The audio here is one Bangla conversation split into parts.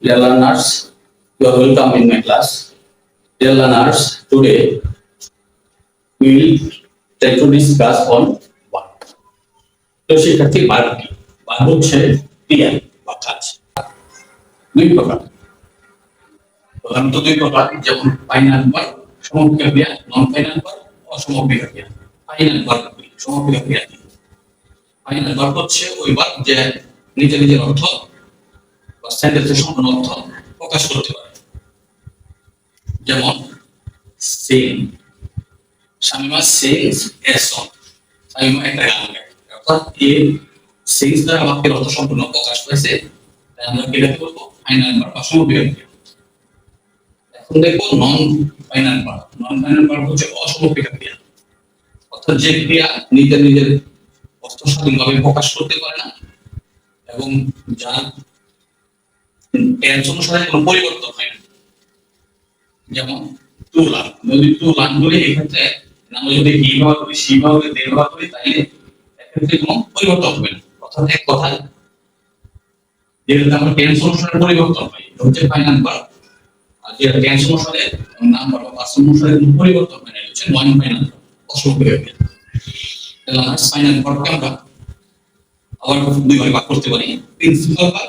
Dear learners, you are welcome in my class. Dear learners, today we will try to discuss on verb. তো শিক্ষার্থী verb কি? verb হচ্ছে ক্রিয়া বা কাজ। দুই প্রকার। প্রধানত দুই প্রকার, যেমন ফাইনাল ভার্ব, সমক্রিয়া ক্রিয়া, নন ফাইনাল ভার্ব, অসমক্রিয়া ক্রিয়া। ফাইনাল ভার্ব কি? সমক্রিয়া ক্রিয়া কি? ফাইনাল ভার্ব হচ্ছে ওই ভার্ব যে নিজের অর্থ বা সেন্টেন্সের সম্পূর্ণ অর্থ প্রকাশ করতে পারে। যেমন sing, Shamima sings a song, Shamima একটা গান গায়। অর্থাৎ এই sings দ্বারা বাক্যের অর্থ সম্পূর্ণ প্রকাশ পাইছে, তাই আমরা কি লিখতে বলবো? ফাইনাল ভার্ব বা সমক্রিয়া ক্রিয়া। এখন দেখো নন ফাইনাল ভার্ব। নন ফাইনাল ভার্ব হচ্ছে অসমক্রিয়া ক্রিয়া, অর্থাৎ যে ক্রিয়া নিজের অর্থ স্বাধীনভাবে প্রকাশ করতে পারে না এবং যার টেন্স অনুসারে কোনো পরিবর্তন হয় না। যেমন টু লার্ন, যদি টু লার্ন বলি এক্ষেত্রে আমরা যদি হি ব্যবহার করি, সি ব্যবহার করি, দে ব্যবহার করি, তাহলে এক্ষেত্রে কোনো পরিবর্তন হবে না। অর্থাৎ এক কথায় যেটা আমরা টেন্স অনুসারে পরিবর্তন হয় এটা হচ্ছে ফাইনাল ভার্ব, আর যেটা টেন্স অনুসারে নাম্বার বা পার্সন অনুসারে কোনো পরিবর্তন হয় না এটা হচ্ছে নন ফাইনাল ভার্ব, অসমক্রিয়া ক্রিয়া। তাহলে আমরা ফাইনাল ভার্বকে আমরা আবার দুই ভাগে ভাগ করতে পারি, প্রিন্সিপাল বা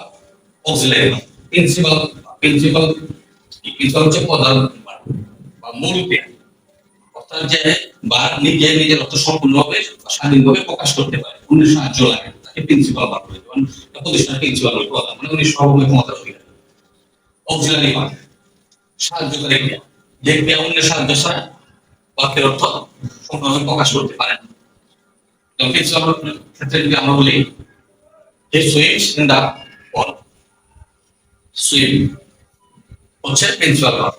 অক্সিলারি ভার্ব। প্রিন্সিপাল হচ্ছে প্রধান ভার্ব বা মূল ক্রিয়া, অর্থাৎ যে ভার্ব নিজের অর্থ সম্পূর্ণভাবে স্বাধীনভাবে প্রকাশ করতে পারে, অন্য সাহায্য লাগে না, তাকে প্রিন্সিপাল ভার্ব বলে। যেমন প্রতিষ্ঠানের প্রিন্সিপাল হলো প্রধান, মানে উনি সর্বময় ক্ষমতা রাখেন। অক্সিলারি ভার্ব সাহায্যকারী ক্রিয়া, যে ক্রিয়া অন্যের সাহায্য ছাড়া বাক্যের অর্থ সম্পূর্ণভাবে প্রকাশ করতে পারে না। যেমন প্রিন্সিপাল ক্ষেত্রে যদি আমরা বলি he swims in the pool, swim হচ্ছে প্রিন্সিপাল ভার্ব।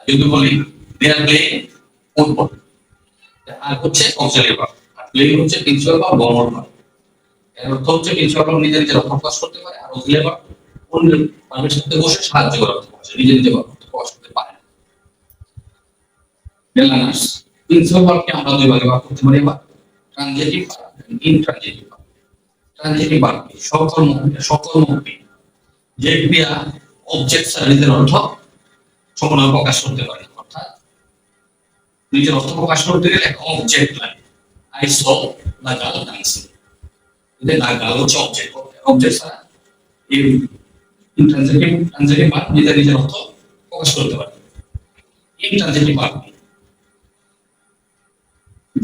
যদি বলি they are playing football, আর হচ্ছে অক্সিলারি ভার্ব, আর প্লেইং হচ্ছে প্রিন্সিপাল ভার্ব বা মূল ভার্ব। এর অর্থ হচ্ছে প্রিন্সিপাল ভার্ব নিজের অর্থ প্রকাশ করতে পারে, আর অক্সিলারি ভার্ব অন্যের ভার্বের সাথে বসে সাহায্য করে অর্থ প্রকাশ, নিজের অর্থ প্রকাশ করতে পারে না। লার্নার্স, প্রিন্সিপাল ভার্বকে আমরা দুই ভাগে ভাগ করতে পারি। এবার transitive verb, intransitive verb. Transitive verb সকর্মক যে ক্রিয়া অবজেক্ট ছাড়া নিজের অর্থ সম্পূর্ণভাবে প্রকাশ করতে পারে, অর্থাৎ নিজের অর্থ প্রকাশ করতে গেলে একটা অবজেক্ট লাগে। I saw the girl dancing, the girl হচ্ছে অবজেক্ট ছাড়া এই ট্রানজিটিভ ভার্ব নিজের অর্থ প্রকাশ করতে পারে। ইনট্রানজিটিভ ভার্ব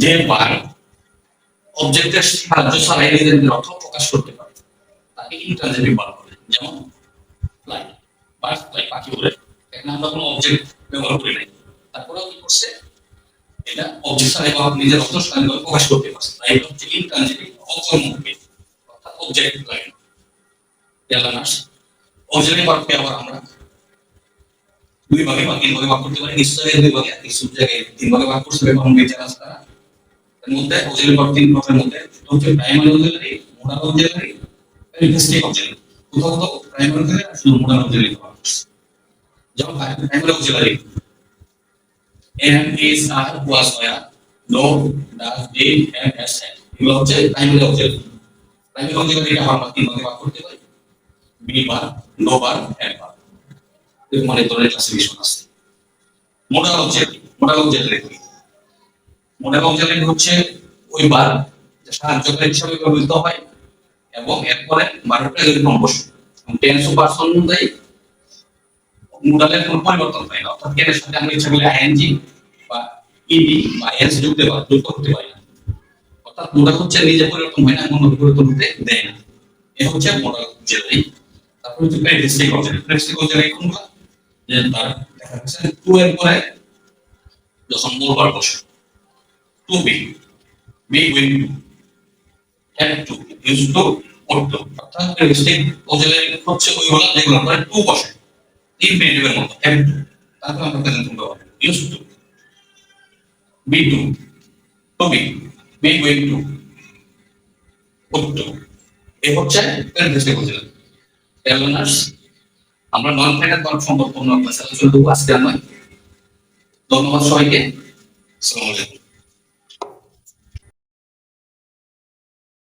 যে ভার্ব অবজেক্টের সাহায্য ছাড়াই নিজের অর্থ প্রকাশ করতে পারে, তাকে ইনট্রানজিটিভ ভার্ব বলে। যেমন ফ্লাই, বার্ড ফ্লাই, পাখি উড়ে। এখানে আমরা কোনো অবজেক্ট ব্যবহার করি নাই, তারপরেও কি করছে, এটা অবজেক্ট ছাড়াই নিজের অর্থ স্বাধীনভাবে প্রকাশ করতে পারছে, তাই এটা হচ্ছে ইনট্রানজিটিভ, অকর্মক, অর্থাৎ অবজেক্ট লাগে না। লার্নার্স, অক্সিলারি ভার্বকে আবার আমরা দুই ভাগে বা তিন ভাগে ভাগ করতে পারি। নিশ্চয়ই দুই ভাগে, কিছু জায়গায় তিন ভাগে ভাগ করতে হবে, কারণ বেঁচে আছে তারা। এর মধ্যে অক্সিলারি ভার্ব তিন প্রকারের মধ্যে হচ্ছে primary auxiliary, modal auxiliary, linguistic auxiliary. কোথাও প্রাইমারি অক্সিলারি আর শুধু মোডাল অক্সিলারি ভাগ করছে। যেমন primary auxiliary am, is, are, was, were, do, does, did, have, has, had, এগুলো হচ্ছে প্রাইমারি অক্সিলারি। প্রাইমারি অক্সিলারিকে আমরা তিন ভাগে ভাগ করতে পারি, be verb, no verb, have verb। এর মানে ধরনের ক্লাসিফিকেশন আছে। মোডাল অক্সিলারি হচ্ছে ওই ভার্ব যা সাহায্যকারী হিসেবে ব্যবহৃত হয় এবং এরপরে ভার্বটা যদি কম্পোজ টেন্স ও পার্সন অনুযায়ী মোডালের কোনো পরিবর্তন হয় না, অর্থাৎ এর সাথে আমরা ইচ্ছা করলে আইএনজি বা ইডি বা এস যুক্ত করতে পারি না। অর্থাৎ মোডাল হচ্ছে নিজে পরিবর্তন হয় না, এমন পরিবর্তন হতে দেয় না। এ হচ্ছে মোডাল অক্সিলারি। তারপর হচ্ছে প্রেডিস্টিক অক্সিলারি কোনগুলো, যে তার দেখা যাচ্ছে টু এর পরে যখন মূল ভার্ব বসে, to be, going to, have to, used to, ought to। অর্থাৎ প্রেডিস্টিক অক্সিলারি হচ্ছে ওইগুলো যেগুলো পরে টু বসে, ইনফিনিটিভের মতো, have to, তারপর আমরা প্রেজেন্ট ফর্ম ব্যবহার করি, used to, be to be, going to, ought to। এই হচ্ছে প্রেডিস্টিক অক্সিলারি। লার্নার্স, আমরা নন ফাইনাল ভার্ব সম্পর্কে অন্য ক্লাসে আলোচনা করব, আজকে নয়। ধন্যবাদ সবাইকে। আসসালামু আলাইকুম।